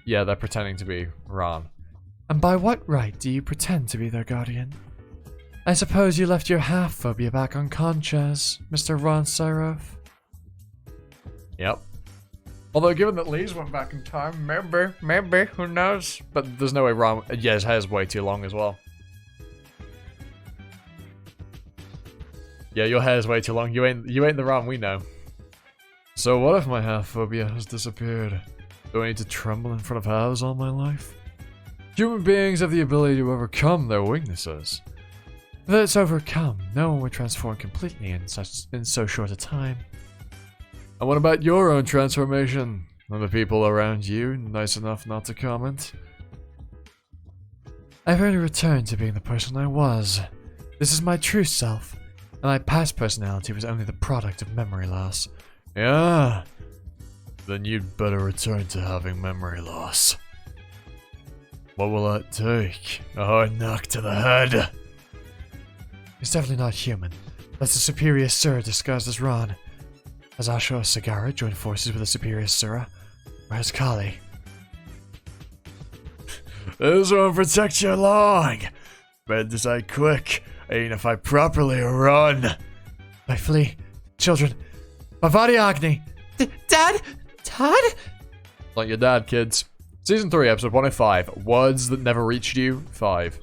Yeah, they're pretending to be Ron. And by what right do you pretend to be their guardian? I suppose you left your half-phobia back on Conchas, Mr. Ron Cyrus. Yep. Although, given that Lee's went back in time, maybe, who knows? But there's no way Ron... Yeah, his hair's way too long as well. Yeah, your hair's way too long. You ain't the Ron we know. So what if my half-phobia has disappeared? Do I need to tremble in front of halves all my life? Human beings have the ability to overcome their weaknesses. If it's overcome, no one would transform completely in so short a time. And what about your own transformation? Are the people around you nice enough not to comment? I've already returned to being the person I was. This is my true self, and my past personality was only the product of memory loss. Yeah? Then you'd better return to having memory loss. What will that take? A hard knock to the head? He's definitely not human. That's the Superior Sir disguised as Ron. Has Asho Sagara joined forces with the Superior Sura? Where's Kali? This won't protect you long. Better decide quick, ain't if I properly run. I flee. Children. Bhavati Agni. Dad? Not your dad, kids. Season 3, episode 105. Words that never reached you. 5.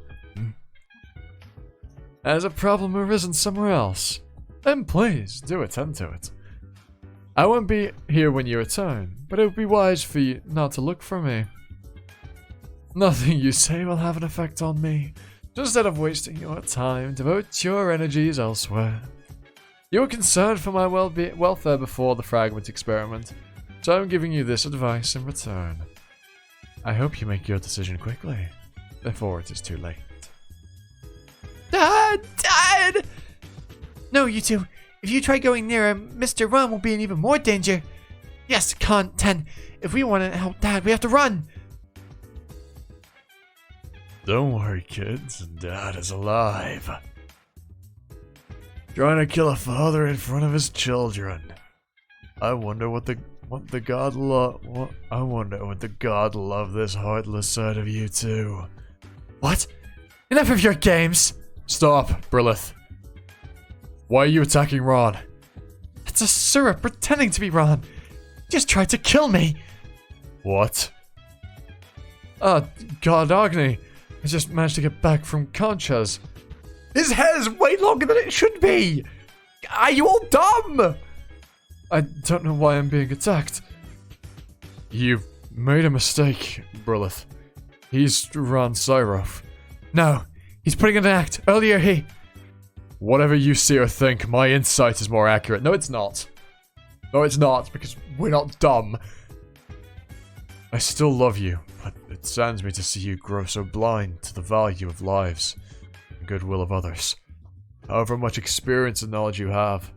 Has a problem arisen somewhere else? Then please, do attend to it. I won't be here when you return, but it would be wise for you not to look for me. Nothing you say will have an effect on me. So instead of wasting your time, devote your energies elsewhere. You were concerned for my welfare before the fragment experiment, so I'm giving you this advice in return. I hope you make your decision quickly, before it is too late. Dad! No, you two. If you try going near him, Mr. Ron will be in even more danger. Yes, Con 10. If we want to help Dad, we have to run. Don't worry, kids. Dad is alive. Trying to kill a father in front of his children. I wonder what the god love this heartless side of you too. What? Enough of your games. Stop, Brilith. Why are you attacking Ron? It's a Sura pretending to be Ron. He just tried to kill me. What? God Agni. I just managed to get back from Conchas. His hair is way longer than it should be. Are you all dumb? I don't know why I'm being attacked. You've made a mistake, Brilith. He's Ron Cyrov. No, he's putting in an act. Earlier he... Whatever you see or think, my insight is more accurate. No, it's not. No, it's not, because we're not dumb. I still love you, but it saddens me to see you grow so blind to the value of lives and goodwill of others. However much experience and knowledge you have,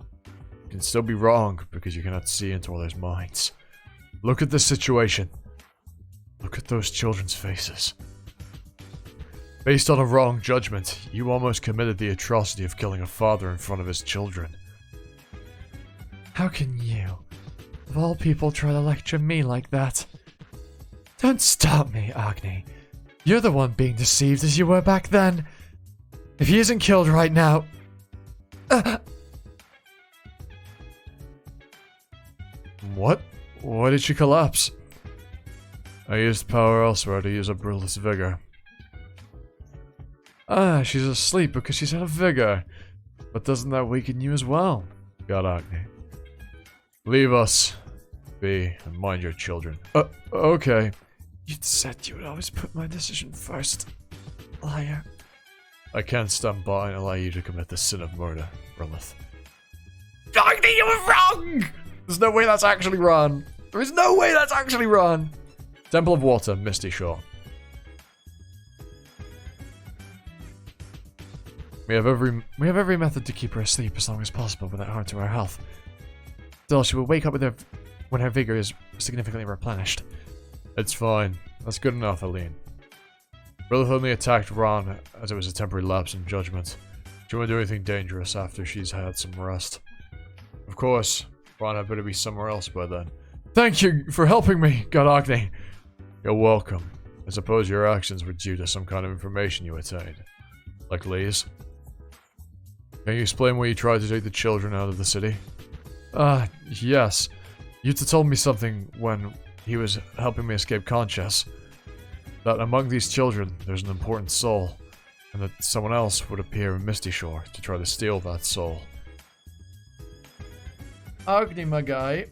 you can still be wrong because you cannot see into others' minds. Look at this situation. Look at those children's faces. Based on a wrong judgment, you almost committed the atrocity of killing a father in front of his children. How can you, of all people, try to lecture me like that? Don't stop me, Agni. You're the one being deceived as you were back then. If he isn't killed right now... What? Why did she collapse? I used power elsewhere to use up Brilith's vigor. Ah, she's asleep because she's out of vigor. But doesn't that weaken you as well? God, Agni. Leave us be and mind your children. Okay. You'd said you would always put my decision first. Liar. I can't stand by and allow you to commit the sin of murder, Brilith. Agni, you were wrong! There's no way that's actually Ron. There is no way that's actually Ron. Temple of Water, Misty Shore. We have every method to keep her asleep as long as possible without harm to her health. Still, she will wake up when her vigor is significantly replenished. It's fine. That's good enough, Aline. Brilith only attacked Ron as it was a temporary lapse in judgment. She won't do anything dangerous after she's had some rest. Of course, Ron had better be somewhere else by then. Thank you for helping me, God Agni. You're welcome. I suppose your actions were due to some kind of information you attained. Like Lee's. Can you explain why you tried to take the children out of the city? Yes. Yuta told me something when he was helping me escape conscious. That among these children, there's an important soul. And that someone else would appear in Misty Shore to try to steal that soul. Agni, my guy.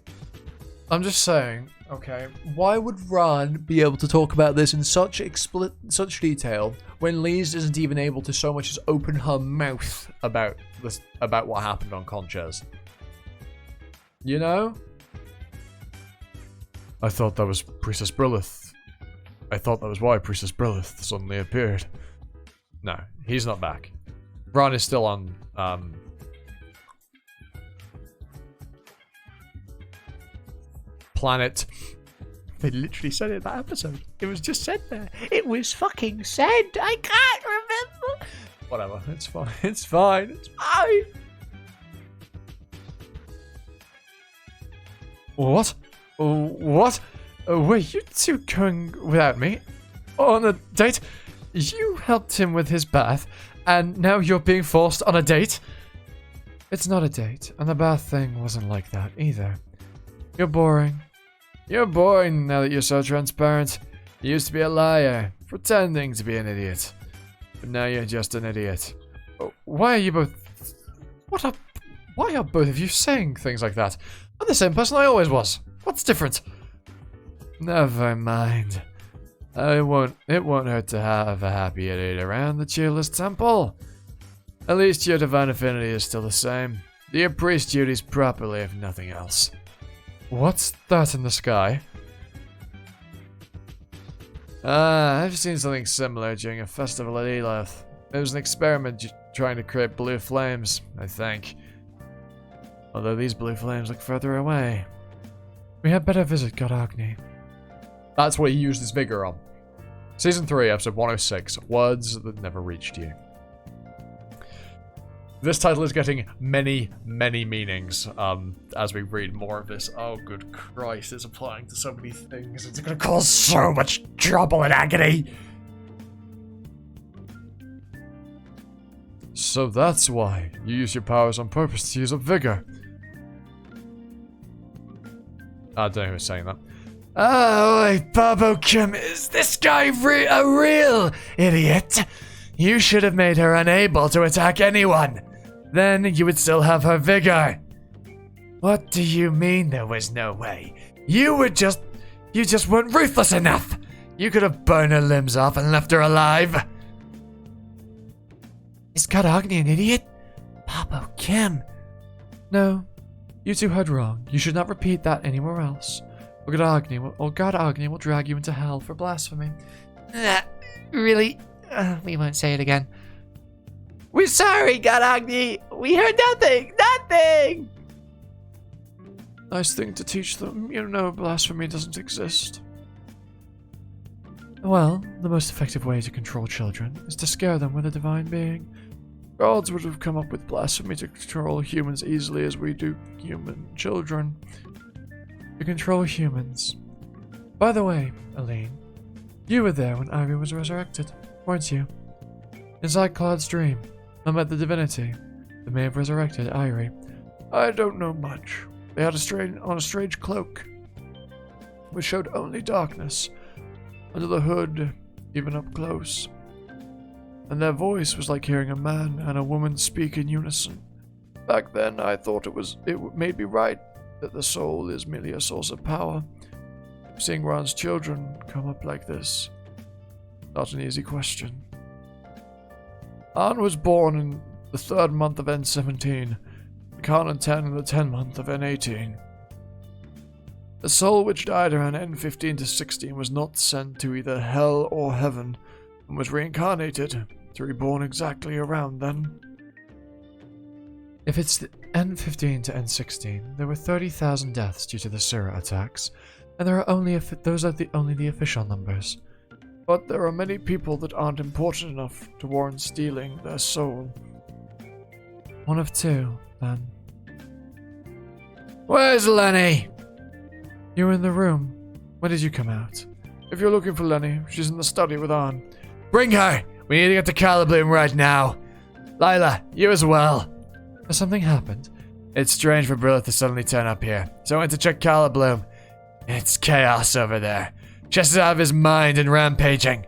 I'm just saying, okay, why would Ron be able to talk about this in such detail when Lise isn't even able to so much as open her mouth about this, about what happened on Conches? You know? I thought that was Priestess Brilith. I thought that was why Priestess Brilith suddenly appeared. No, he's not back. Ron is still on, planet. They literally said it in that episode. It was just said there. It was fucking said. I can't remember. Whatever. It's fine. It's fine. It's fine. What? What? Were you two going without me? On a date? You helped him with his bath, and now you're being forced on a date? It's not a date, and the bath thing wasn't like that either. You're boring. You're boring now that you're so transparent. You used to be a liar, pretending to be an idiot. But now you're just an idiot. Why are you both... Why are both of you saying things like that? I'm the same person I always was. What's different? Never mind. It won't hurt to have a happy idiot around the cheerless temple. At least your divine affinity is still the same. Do your priest duties properly, if nothing else. What's that in the sky? I've seen something similar during a festival at Eleth. It was an experiment trying to create blue flames, I think. Although these blue flames look further away. We had better visit God Agni. That's what he used his vigor on. Season 3, episode 106, Words That Never Reached You. This title is getting many, many meanings as we read more of this. Oh, good Christ, it's applying to so many things. It's going to cause so much trouble and agony. So that's why you use your powers on purpose to use up vigor. I don't know who was saying that. Oh, wait, Babo Kim, is this guy a real idiot? You should have made her unable to attack anyone. Then you would still have her vigor. What do you mean there was no way? You were just... You just weren't ruthless enough! You could have burned her limbs off and left her alive! Is God Agni an idiot? Papa, Kim. No, you two heard wrong. You should not repeat that anywhere else. Or God Agni will drag you into hell for blasphemy. Really? We won't say it again. We're sorry, God Agni! We heard nothing! Nothing! Nice thing to teach them. You know blasphemy doesn't exist. Well, the most effective way to control children is to scare them with a divine being. Gods would have come up with blasphemy to control humans easily as we do human children. To control humans. By the way, Aline, you were there when Ivy was resurrected, weren't you? Inside Claude's dream, I met the divinity that may have resurrected Irie. I don't know much. They had a strange cloak, which showed only darkness. Under the hood, even up close. And their voice was like hearing a man and a woman speak in unison. Back then, I thought it may be right that the soul is merely a source of power. Seeing Ron's children come up like this, not an easy question. Ann was born in the 3rd month of N17, and Khan and 10 in the 10th month of N18. The soul which died around N15 to 16 was not sent to either hell or heaven, and was reincarnated to reborn exactly around then. If it's the N15 to N16, there were 30,000 deaths due to the Sura attacks, and there are only those are only the official numbers. But there are many people that aren't important enough to warrant stealing their soul. One of two, then. Where's Lenny? You were in the room. When did you come out? If you're looking for Lenny, she's in the study with Ann. Bring her! We need to get to Calibloom right now. Lila, you as well. Has something happened? It's strange for Brilith to suddenly turn up here, so I went to check Calibloom. It's chaos over there. Chess is out of his mind and rampaging.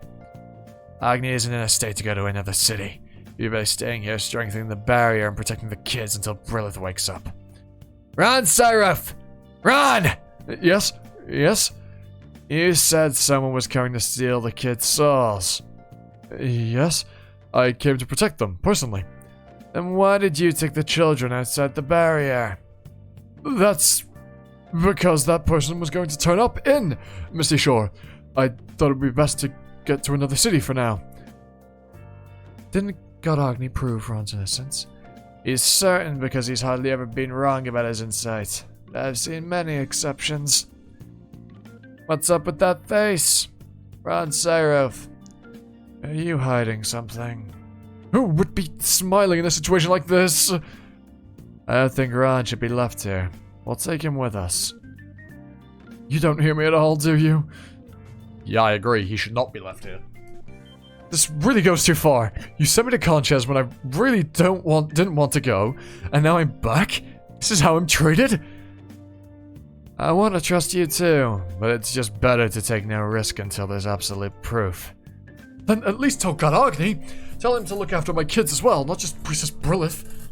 Agni isn't in a state to go to another city. You're better staying here, strengthening the barrier and protecting the kids until Brilith wakes up. Ron Cyruf! Ron! Yes? Yes? You said someone was coming to steal the kids' souls. Yes? I came to protect them, personally. Then why did you take the children outside the barrier? That's because that person was going to turn up in Misty Shore. I thought it would be best to get to another city for now. Didn't God Agni prove Ron's innocence? He's certain because he's hardly ever been wrong about his insight. I've seen many exceptions. What's up with that face? Ron Cyruf, are you hiding something? Who would be smiling in a situation like this? I don't think Ron should be left here. We'll take him with us. You don't hear me at all, do you? Yeah, I agree. He should not be left here. This really goes too far. You sent me to Conches when I really didn't want to go, and now I'm back? This is how I'm treated? I want to trust you too, but it's just better to take no risk until there's absolute proof. Then at least tell God Agni. Tell him to look after my kids as well, not just Princess Brilith.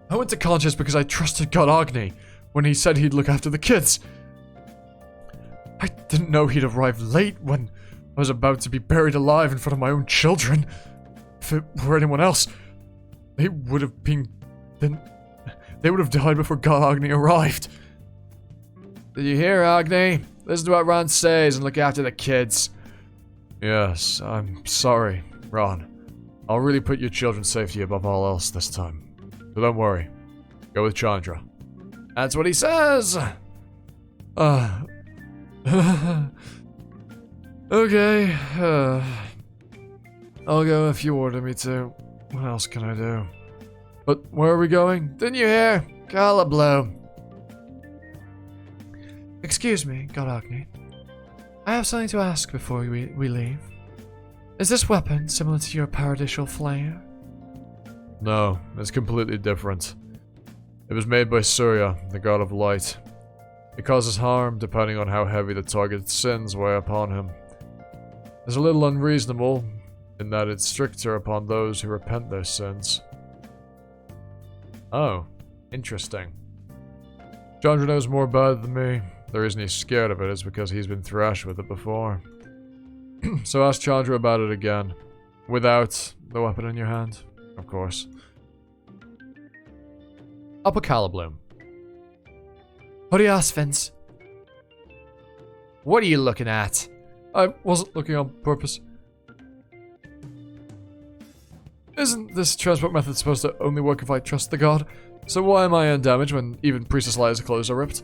I went to Conches because I trusted God Agni when he said he'd look after the kids. I didn't know he'd arrive late when I was about to be buried alive in front of my own children. If it were anyone else, they would have died before God Agni arrived. Did you hear, Agni? Listen to what Ron says and look after the kids. Yes, I'm sorry, Ron. I'll really put your children's safety above all else this time. So don't worry. Go with Chandra. That's what he says! Okay, I'll go if you order me to. What else can I do? But where are we going? Didn't you hear? Calibloom. Excuse me, God Agni. I have something to ask before we leave. Is this weapon similar to your paradisial flare? No, it's completely different. It was made by Surya, the god of light. It causes harm depending on how heavy the target's sins weigh upon him. It's a little unreasonable, in that it's stricter upon those who repent their sins. Oh, interesting. Chandra knows more about it than me. the reason he's scared of it is because he's been thrashed with it before. So ask Chandra about it again. Without the weapon in your hand, of course. Upper Calibloom. What do you ask, Vince? What are you looking at? I wasn't looking on purpose. Isn't this transport method supposed to only work if I trust the god? So why am I undamaged when even Priestess Leia's clothes are ripped?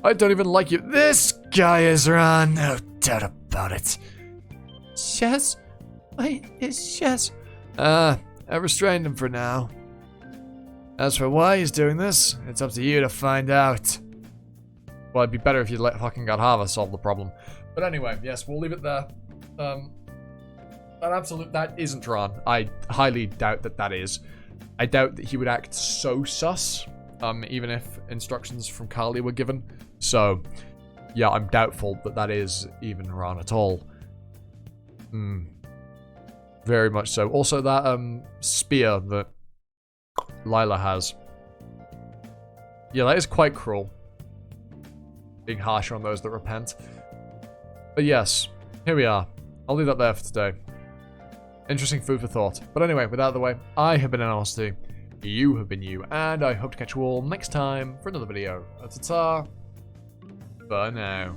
I don't even like you. This guy is Ron, no doubt about it. Chess? Wait, it's Chess. I restrained him for now. As for why he's doing this, it's up to you to find out. Well, it'd be better if you'd let fucking Gadhava solve the problem. But anyway, yes, we'll leave it there. That isn't Ron. I highly doubt that is. I doubt that he would act so sus, even if instructions from Kali were given. So, yeah, I'm doubtful that is even Ron at all. Very much so. Also, that spear that Lila has. Yeah, that is quite cruel. Being harsher on those that repent. But yes, here we are. I'll leave that there for today. Interesting food for thought. But anyway, with that out of the way, I have been Animosity. You have been you. And I hope to catch you all next time for another video. Ta-ta. For now.